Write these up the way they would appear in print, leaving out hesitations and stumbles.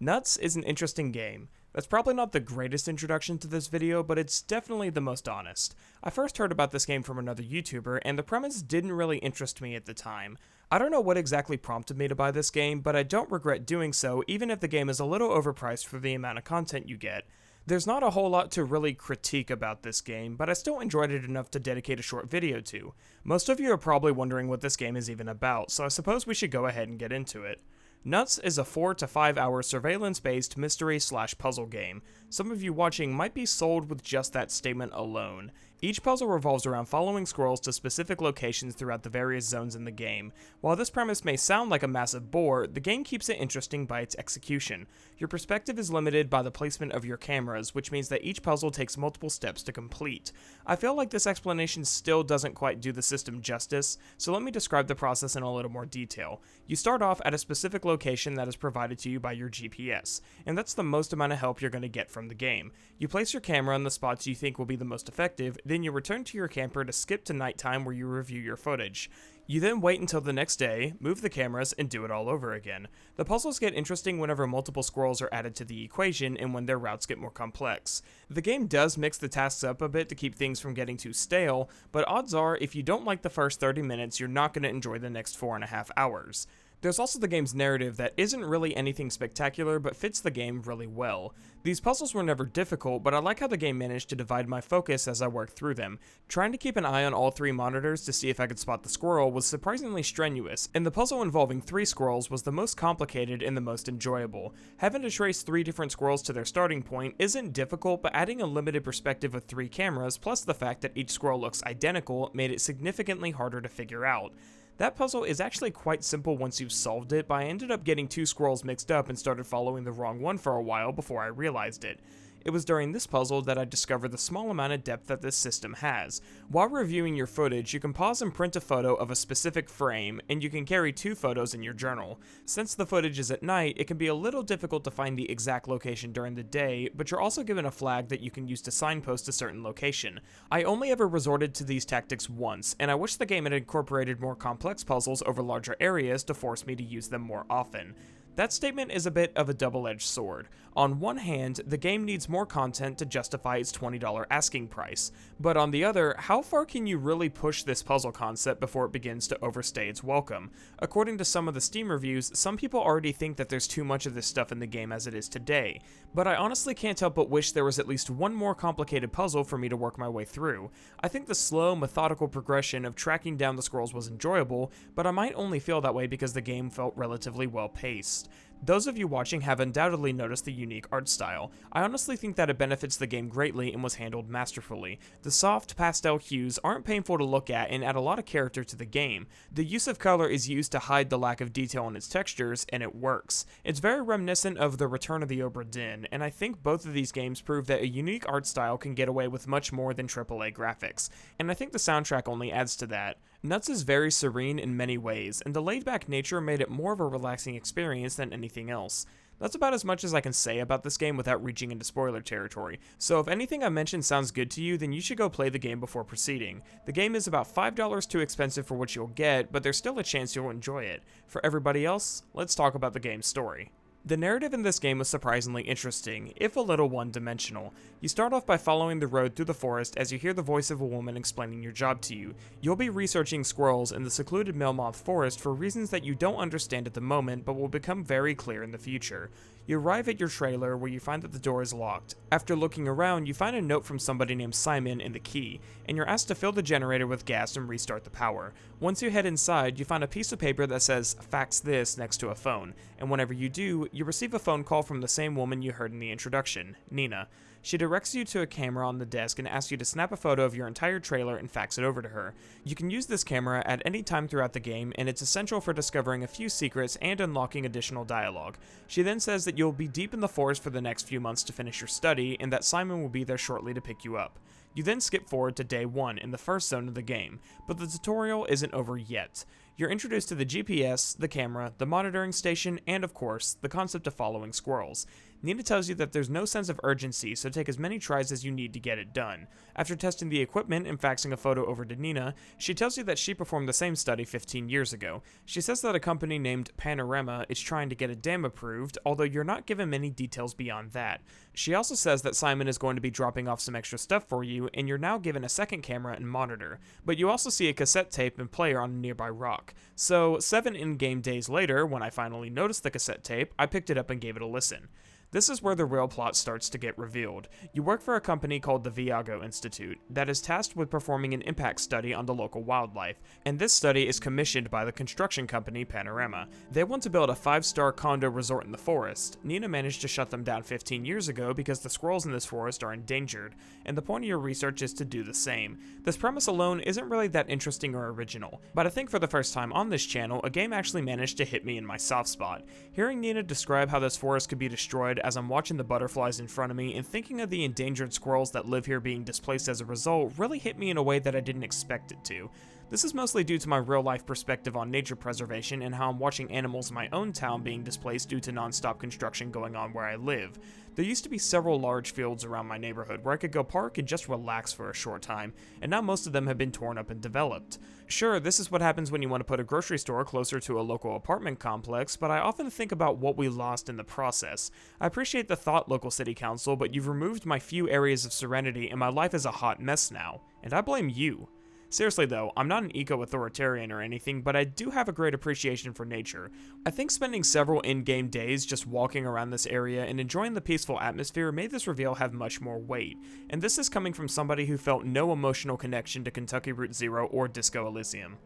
Nuts is an interesting game. That's probably not the greatest introduction to this video, but it's definitely the most honest. I first heard about this game from another YouTuber, and the premise didn't really interest me at the time. I don't know what exactly prompted me to buy this game, but I don't regret doing so even if the game is a little overpriced for the amount of content you get. There's not a whole lot to really critique about this game, but I still enjoyed it enough to dedicate a short video to. Most of you are probably wondering what this game is even about, so I suppose we should go ahead and get into it. Nuts is a 4 to 5 hour surveillance-based mystery/puzzle game. Some of you watching might be sold with just that statement alone. Each puzzle revolves around following squirrels to specific locations throughout the various zones in the game. While this premise may sound like a massive bore, the game keeps it interesting by its execution. Your perspective is limited by the placement of your cameras, which means that each puzzle takes multiple steps to complete. I feel like this explanation still doesn't quite do the system justice, so let me describe the process in a little more detail. You start off at a specific location that is provided to you by your GPS, and that's the most amount of help you're going to get from the game. You place your camera in the spots you think will be the most effective, then you return to your camper to skip to nighttime where you review your footage. You then wait until the next day, move the cameras, and do it all over again. The puzzles get interesting whenever multiple squirrels are added to the equation and when their routes get more complex. The game does mix the tasks up a bit to keep things from getting too stale, but odds are if you don't like the first 30 minutes, you're not going to enjoy the next 4.5 hours. There's also the game's narrative that isn't really anything spectacular but fits the game really well. These puzzles were never difficult, but I like how the game managed to divide my focus as I worked through them. Trying to keep an eye on all 3 monitors to see if I could spot the squirrel was surprisingly strenuous, and the puzzle involving 3 squirrels was the most complicated and the most enjoyable. Having to trace 3 different squirrels to their starting point isn't difficult, but adding a limited perspective of 3 cameras plus the fact that each squirrel looks identical made it significantly harder to figure out. That puzzle is actually quite simple once you've solved it, but I ended up getting 2 squirrels mixed up and started following the wrong one for a while before I realized it. It was during this puzzle that I discovered the small amount of depth that this system has. While reviewing your footage, you can pause and print a photo of a specific frame, and you can carry 2 photos in your journal. Since the footage is at night, it can be a little difficult to find the exact location during the day, but you're also given a flag that you can use to signpost a certain location. I only ever resorted to these tactics once, and I wish the game had incorporated more complex puzzles over larger areas to force me to use them more often. That statement is a bit of a double-edged sword. On one hand, the game needs more content to justify its $20 asking price, but on the other, how far can you really push this puzzle concept before it begins to overstay its welcome? According to some of the Steam reviews, some people already think that there's too much of this stuff in the game as it is today, but I honestly can't help but wish there was at least one more complicated puzzle for me to work my way through. I think the slow, methodical progression of tracking down the squirrels was enjoyable, but I might only feel that way because the game felt relatively well paced. Those of you watching have undoubtedly noticed the unique art style. I honestly think that it benefits the game greatly and was handled masterfully. The soft pastel hues aren't painful to look at and add a lot of character to the game. The use of color is used to hide the lack of detail in its textures, and it works. It's very reminiscent of The Return of the Obra Dinn, and I think both of these games prove that a unique art style can get away with much more than AAA graphics, and I think the soundtrack only adds to that. Nuts is very serene in many ways, and the laid-back nature made it more of a relaxing experience than anything else. That's about as much as I can say about this game without reaching into spoiler territory, so if anything I mentioned sounds good to you, then you should go play the game before proceeding. The game is about $5 too expensive for what you'll get, but there's still a chance you'll enjoy it. For everybody else, let's talk about the game's story. The narrative in this game was surprisingly interesting, if a little one-dimensional. You start off by following the road through the forest as you hear the voice of a woman explaining your job to you. You'll be researching squirrels in the secluded Melmoth Forest for reasons that you don't understand at the moment but will become very clear in the future. You arrive at your trailer where you find that the door is locked. After looking around, you find a note from somebody named Simon and the key, and you're asked to fill the generator with gas and restart the power. Once you head inside, you find a piece of paper that says, "Fax this," next to a phone, and whenever you do, you receive a phone call from the same woman you heard in the introduction, Nina. She directs you to a camera on the desk and asks you to snap a photo of your entire trailer and fax it over to her. You can use this camera at any time throughout the game, and it's essential for discovering a few secrets and unlocking additional dialogue. She then says that you'll be deep in the forest for the next few months to finish your study, and that Simon will be there shortly to pick you up. You then skip forward to day 1 in the first zone of the game, but the tutorial isn't over yet. You're introduced to the GPS, the camera, the monitoring station, and of course, the concept of following squirrels. Nina tells you that there's no sense of urgency, so take as many tries as you need to get it done. After testing the equipment and faxing a photo over to Nina, she tells you that she performed the same study 15 years ago. She says that a company named Panorama is trying to get a dam approved, although you're not given many details beyond that. She also says that Simon is going to be dropping off some extra stuff for you, and you're now given a second camera and monitor, but you also see a cassette tape and player on a nearby rock. So 7 in-game days later, when I finally noticed the cassette tape, I picked it up and gave it a listen. This is where the real plot starts to get revealed. You work for a company called the Viago Institute that is tasked with performing an impact study on the local wildlife, and this study is commissioned by the construction company Panorama. They want to build a 5-star condo resort in the forest. Nina managed to shut them down 15 years ago because the squirrels in this forest are endangered, and the point of your research is to do the same. This premise alone isn't really that interesting or original, but I think for the first time on this channel, a game actually managed to hit me in my soft spot. Hearing Nina describe how this forest could be destroyed as I'm watching the butterflies in front of me and thinking of the endangered squirrels that live here being displaced as a result really hit me in a way that I didn't expect it to. This is mostly due to my real-life perspective on nature preservation and how I'm watching animals in my own town being displaced due to non-stop construction going on where I live. There used to be several large fields around my neighborhood where I could go park and just relax for a short time, and now most of them have been torn up and developed. Sure, this is what happens when you want to put a grocery store closer to a local apartment complex, but I often think about what we lost in the process. I appreciate the thought, local city council, but you've removed my few areas of serenity and my life is a hot mess now, and I blame you. Seriously though, I'm not an eco-authoritarian or anything, but I do have a great appreciation for nature. I think spending several in-game days just walking around this area and enjoying the peaceful atmosphere made this reveal have much more weight, and this is coming from somebody who felt no emotional connection to Kentucky Route Zero or Disco Elysium.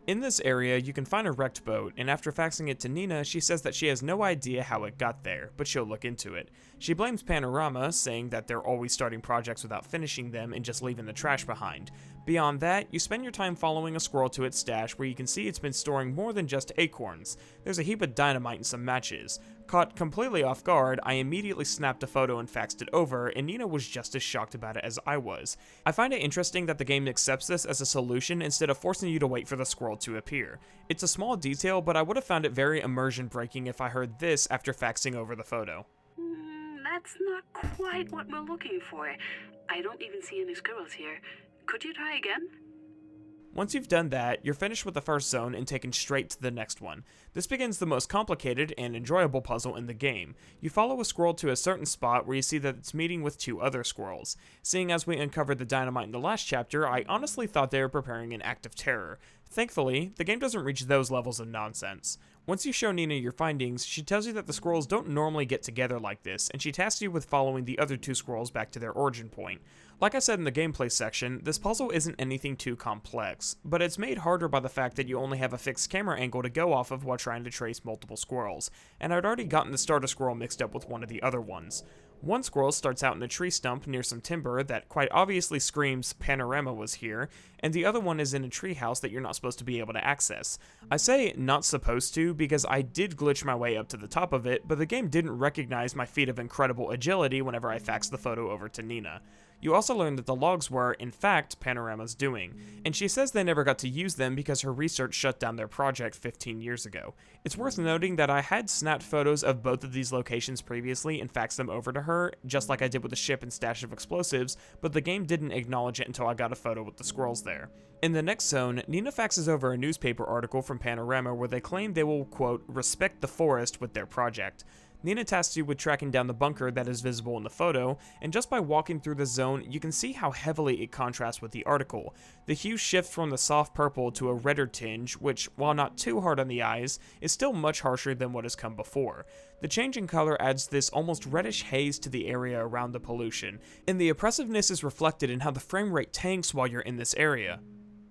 In this area, you can find a wrecked boat, and after faxing it to Nina, she says that she has no idea how it got there, but she'll look into it. She blames Panorama, saying that they're always starting projects without finishing them and just leaving the trash behind. Beyond that, you spend your time following a squirrel to its stash where you can see it's been storing more than just acorns. There's a heap of dynamite and some matches. Caught completely off guard, I immediately snapped a photo and faxed it over, and Nina was just as shocked about it as I was. I find it interesting that the game accepts this as a solution instead of forcing you to wait for the squirrel to appear. It's a small detail, but I would have found it very immersion breaking if I heard this after faxing over the photo. That's not quite what we're looking for. I don't even see any squirrels here. Could you try again? Once you've done that, you're finished with the first zone and taken straight to the next one. This begins the most complicated and enjoyable puzzle in the game. You follow a squirrel to a certain spot where you see that it's meeting with 2 other squirrels. Seeing as we uncovered the dynamite in the last chapter, I honestly thought they were preparing an act of terror. Thankfully, the game doesn't reach those levels of nonsense. Once you show Nina your findings, she tells you that the squirrels don't normally get together like this, and she tasks you with following the other 2 squirrels back to their origin point. Like I said in the gameplay section, this puzzle isn't anything too complex, but it's made harder by the fact that you only have a fixed camera angle to go off of while trying to trace multiple squirrels, and I'd already gotten the starter squirrel mixed up with one of the other ones. One squirrel starts out in a tree stump near some timber that quite obviously screams Panorama was here, and the other one is in a tree house that you're not supposed to be able to access. I say not supposed to because I did glitch my way up to the top of it, but the game didn't recognize my feat of incredible agility whenever I faxed the photo over to Nina. You also learn that the logs were, in fact, Panorama's doing, and she says they never got to use them because her research shut down their project 15 years ago. It's worth noting that I had snapped photos of both of these locations previously and faxed them over to her, just like I did with the ship and stash of explosives, but the game didn't acknowledge it until I got a photo with the squirrels there. In the next zone, Nina faxes over a newspaper article from Panorama where they claim they will, quote, respect the forest with their project. Nina tasks you with tracking down the bunker that is visible in the photo, and just by walking through the zone, you can see how heavily it contrasts with the article. The hue shifts from the soft purple to a redder tinge, which, while not too hard on the eyes, is still much harsher than what has come before. The change in color adds this almost reddish haze to the area around the pollution, and the oppressiveness is reflected in how the frame rate tanks while you're in this area.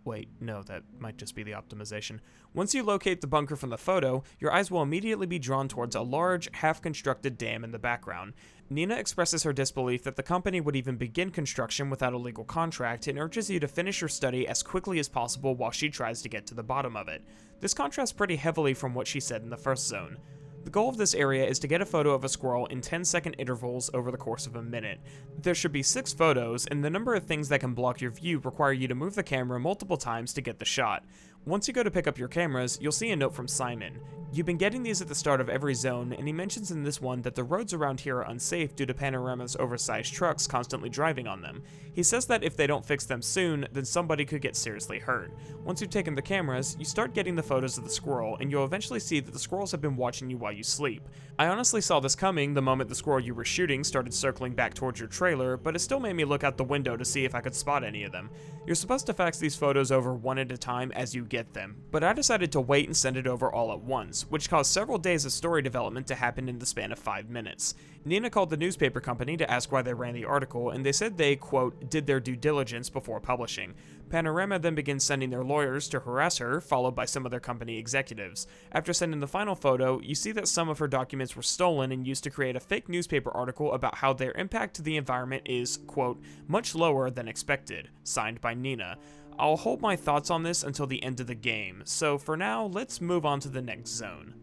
Wait, no, that might just be the optimization. Once you locate the bunker from the photo, your eyes will immediately be drawn towards a large, half-constructed dam in the background. Nina expresses her disbelief that the company would even begin construction without a legal contract and urges you to finish your study as quickly as possible while she tries to get to the bottom of it. This contrasts pretty heavily from what she said in the first zone. The goal of this area is to get a photo of a squirrel in 10-second intervals over the course of a minute. There should be 6 photos, and the number of things that can block your view require you to move the camera multiple times to get the shot. Once you go to pick up your cameras, you'll see a note from Simon. You've been getting these at the start of every zone, and he mentions in this one that the roads around here are unsafe due to Panorama's oversized trucks constantly driving on them. He says that if they don't fix them soon, then somebody could get seriously hurt. Once you've taken the cameras, you start getting the photos of the squirrel, and you'll eventually see that the squirrels have been watching you while you sleep. I honestly saw this coming the moment the squirrel you were shooting started circling back towards your trailer, but it still made me look out the window to see if I could spot any of them. You're supposed to fax these photos over one at a time as you get them, but I decided to wait and send it over all at once, which caused several days of story development to happen in the span of 5 minutes. Nina called the newspaper company to ask why they ran the article, and they said they, quote, did their due diligence before publishing. Panorama then begins sending their lawyers to harass her, followed by some of their company executives. After sending the final photo, you see that some of her documents were stolen and used to create a fake newspaper article about how their impact to the environment is, quote, much lower than expected, signed by Nina. I'll hold my thoughts on this until the end of the game, so for now, let's move on to the next zone.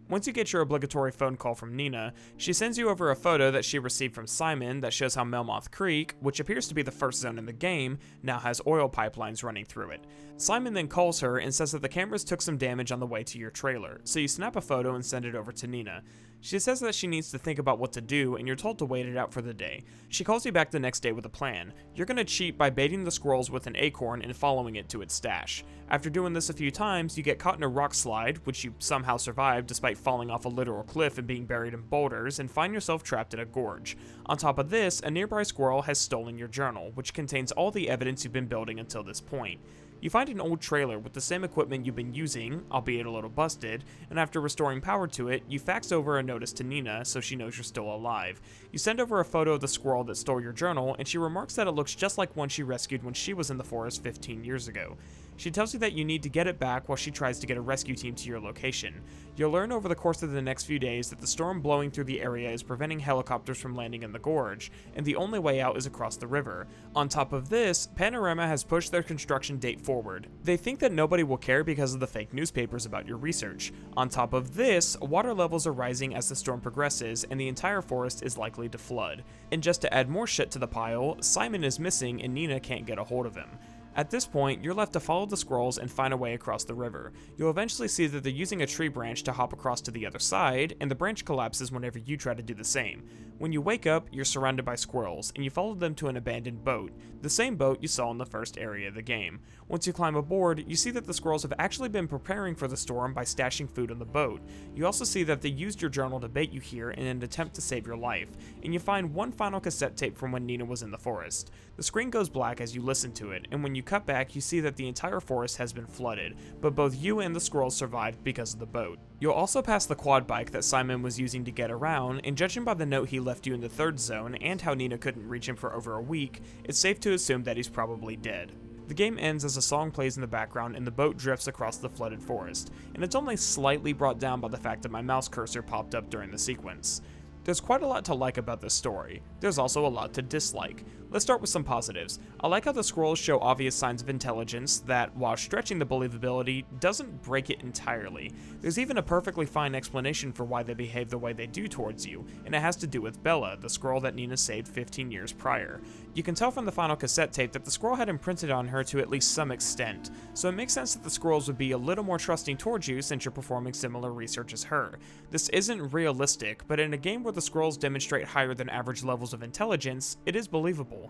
Once you get your obligatory phone call from Nina, she sends you over a photo that she received from Simon that shows how Melmoth Creek, which appears to be the first zone in the game, now has oil pipelines running through it. Simon then calls her and says that the cameras took some damage on the way to your trailer, so you snap a photo and send it over to Nina. She says that she needs to think about what to do, and you're told to wait it out for the day. She calls you back the next day with a plan. You're gonna cheat by baiting the squirrels with an acorn and following it to its stash. After doing this a few times, you get caught in a rock slide, which you somehow survive despite falling off a literal cliff and being buried in boulders, and find yourself trapped in a gorge. On top of this, a nearby squirrel has stolen your journal, which contains all the evidence you've been building until this point. You find an old trailer with the same equipment you've been using, albeit a little busted, and after restoring power to it, you fax over a notice to Nina so she knows you're still alive. You send over a photo of the squirrel that stole your journal, and she remarks that it looks just like one she rescued when she was in the forest 15 years ago. She tells you that you need to get it back while she tries to get a rescue team to your location. You'll learn over the course of the next few days that the storm blowing through the area is preventing helicopters from landing in the gorge, and the only way out is across the river. On top of this, Panorama has pushed their construction date forward. They think that nobody will care because of the fake newspapers about your research. On top of this, water levels are rising as the storm progresses, and the entire forest is likely to flood. And just to add more shit to the pile, Simon is missing and Nina can't get a hold of him. At this point, you're left to follow the squirrels and find a way across the river. You'll eventually see that they're using a tree branch to hop across to the other side, and the branch collapses whenever you try to do the same. When you wake up, you're surrounded by squirrels, and you follow them to an abandoned boat, the same boat you saw in the first area of the game. Once you climb aboard, you see that the squirrels have actually been preparing for the storm by stashing food on the boat. You also see that they used your journal to bait you here in an attempt to save your life, and you find one final cassette tape from when Nina was in the forest. The screen goes black as you listen to it, and when you cut back, you see that the entire forest has been flooded, but both you and the squirrels survived because of the boat. You'll also pass the quad bike that Simon was using to get around, and judging by the note he left you in the third zone and how Nina couldn't reach him for over a week, it's safe to assume that he's probably dead. The game ends as a song plays in the background and the boat drifts across the flooded forest, and it's only slightly brought down by the fact that my mouse cursor popped up during the sequence. There's quite a lot to like about this story. There's also a lot to dislike. Let's start with some positives. I like how the squirrels show obvious signs of intelligence that, while stretching the believability, doesn't break it entirely. There's even a perfectly fine explanation for why they behave the way they do towards you, and it has to do with Bella, the squirrel that Nina saved 15 years prior. You can tell from the final cassette tape that the squirrel had imprinted on her to at least some extent, so it makes sense that the squirrels would be a little more trusting towards you since you're performing similar research as her. This isn't realistic, but in a game where the squirrels demonstrate higher than average levels of intelligence, it is believable.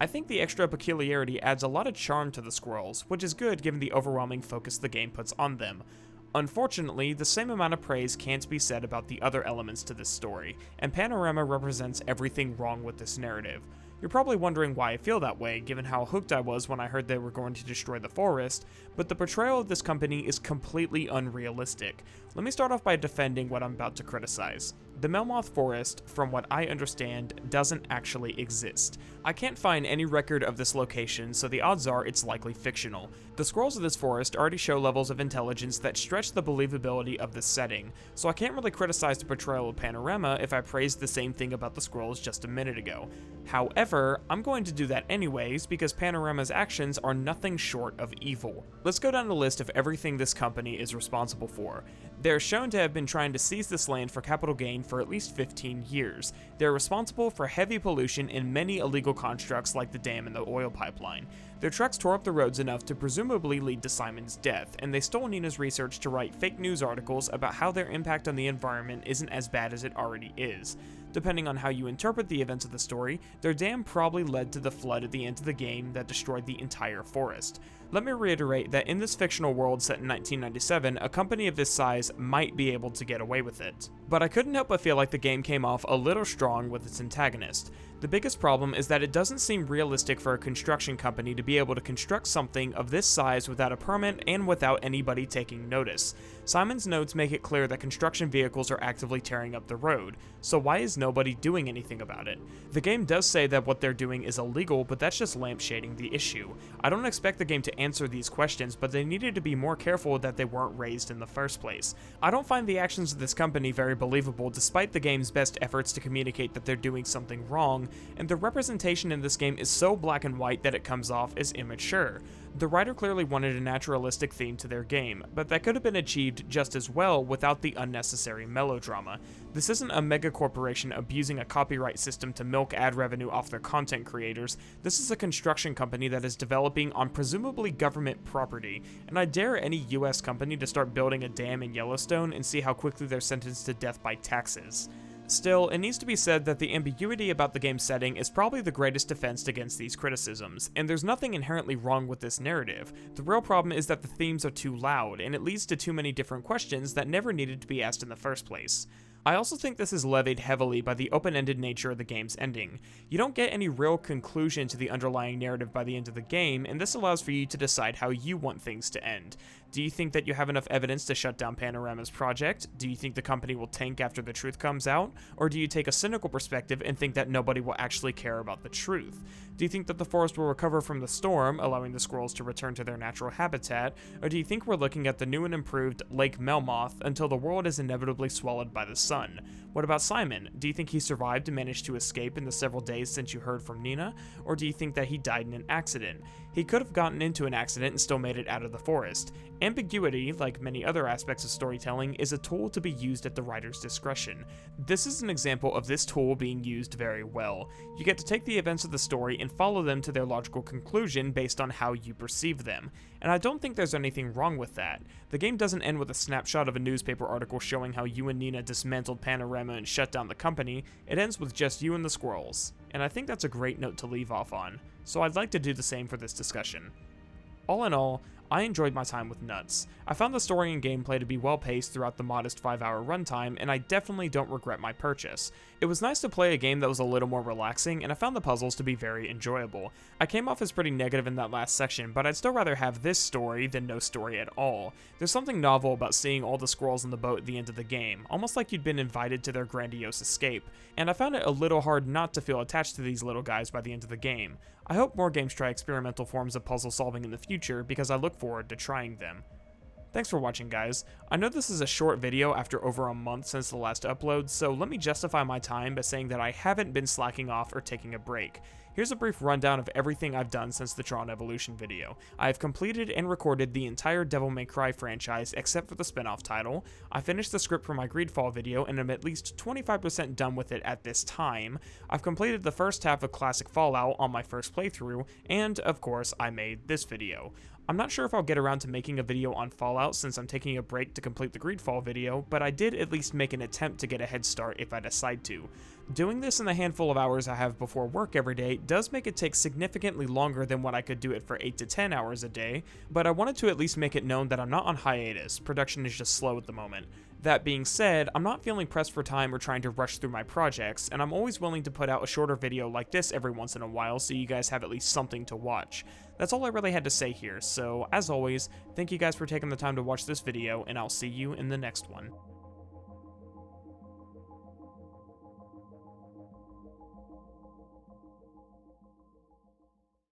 I think the extra peculiarity adds a lot of charm to the squirrels, which is good given the overwhelming focus the game puts on them. Unfortunately, the same amount of praise can't be said about the other elements to this story, and Panorama represents everything wrong with this narrative. You're probably wondering why I feel that way, given how hooked I was when I heard they were going to destroy the forest, but the portrayal of this company is completely unrealistic. Let me start off by defending what I'm about to criticize. The Melmoth Forest, from what I understand, doesn't actually exist. I can't find any record of this location, so the odds are it's likely fictional. The squirrels of this forest already show levels of intelligence that stretch the believability of this setting, so I can't really criticize the portrayal of Panorama if I praised the same thing about the squirrels just a minute ago. However, I'm going to do that anyways because Panorama's actions are nothing short of evil. Let's go down the list of everything this company is responsible for. They're shown to have been trying to seize this land for capital gain for at least 15 years. They're responsible for heavy pollution and many illegal constructs like the dam and the oil pipeline. Their trucks tore up the roads enough to presumably lead to Simon's death, and they stole Nina's research to write fake news articles about how their impact on the environment isn't as bad as it already is. Depending on how you interpret the events of the story, their dam probably led to the flood at the end of the game that destroyed the entire forest. Let me reiterate that in this fictional world set in 1997, a company of this size might be able to get away with it. But I couldn't help but feel like the game came off a little strong with its antagonist. The biggest problem is that it doesn't seem realistic for a construction company to be able to construct something of this size without a permit and without anybody taking notice. Simon's notes make it clear that construction vehicles are actively tearing up the road, so why is nobody doing anything about it? The game does say that what they're doing is illegal, but that's just lampshading the issue. I don't expect the game to answer these questions, but they needed to be more careful that they weren't raised in the first place. I don't find the actions of this company very believable despite the game's best efforts to communicate that they're doing something wrong, and the representation in this game is so black and white that it comes off as immature. The writer clearly wanted a naturalistic theme to their game, but that could have been achieved just as well without the unnecessary melodrama. This isn't a mega corporation abusing a copyright system to milk ad revenue off their content creators. This is a construction company that is developing on presumably government property, and I dare any US company to start building a dam in Yellowstone and see how quickly they're sentenced to death by taxes. Still, it needs to be said that the ambiguity about the game's setting is probably the greatest defense against these criticisms, and there's nothing inherently wrong with this narrative. The real problem is that the themes are too loud, and it leads to too many different questions that never needed to be asked in the first place. I also think this is levied heavily by the open-ended nature of the game's ending. You don't get any real conclusion to the underlying narrative by the end of the game, and this allows for you to decide how you want things to end. Do you think that you have enough evidence to shut down Panorama's project? Do you think the company will tank after the truth comes out? Or do you take a cynical perspective and think that nobody will actually care about the truth? Do you think that the forest will recover from the storm, allowing the squirrels to return to their natural habitat? Or do you think we're looking at the new and improved Lake Melmoth until the world is inevitably swallowed by the sun? What about Simon? Do you think he survived and managed to escape in the several days since you heard from Nina? Or do you think that he died in an accident? He could have gotten into an accident and still made it out of the forest. Ambiguity, like many other aspects of storytelling, is a tool to be used at the writer's discretion. This is an example of this tool being used very well. You get to take the events of the story and follow them to their logical conclusion based on how you perceive them, and I don't think there's anything wrong with that. The game doesn't end with a snapshot of a newspaper article showing how you and Nina dismantled Panorama and shut down the company. It ends with just you and the squirrels, and I think that's a great note to leave off on, so I'd like to do the same for this discussion. All in all, I enjoyed my time with Nuts. I found the story and gameplay to be well paced throughout the modest 5-hour runtime, and I definitely don't regret my purchase. It was nice to play a game that was a little more relaxing, and I found the puzzles to be very enjoyable. I came off as pretty negative in that last section, but I'd still rather have this story than no story at all. There's something novel about seeing all the squirrels on the boat at the end of the game, almost like you'd been invited to their grandiose escape, and I found it a little hard not to feel attached to these little guys by the end of the game. I hope more games try experimental forms of puzzle solving in the future because I look forward to trying them. Thanks for watching, guys. I know this is a short video after over a month since the last upload, so let me justify my time by saying that I haven't been slacking off or taking a break. Here's a brief rundown of everything I've done since the Tron Evolution video. I have completed and recorded the entire Devil May Cry franchise except for the spin-off title. I finished the script for my Greedfall video and am at least 25% done with it at this time. I've completed the first half of Classic Fallout on my first playthrough, and of course I made this video. I'm not sure if I'll get around to making a video on Fallout since I'm taking a break to complete the Greedfall video, but I did at least make an attempt to get a head start if I decide to. Doing this in the handful of hours I have before work every day does make it take significantly longer than what I could do it for 8 to 10 hours a day, but I wanted to at least make it known that I'm not on hiatus. Production is just slow at the moment. That being said, I'm not feeling pressed for time or trying to rush through my projects, and I'm always willing to put out a shorter video like this every once in a while so you guys have at least something to watch. That's all I really had to say here, so as always, thank you guys for taking the time to watch this video, and I'll see you in the next one.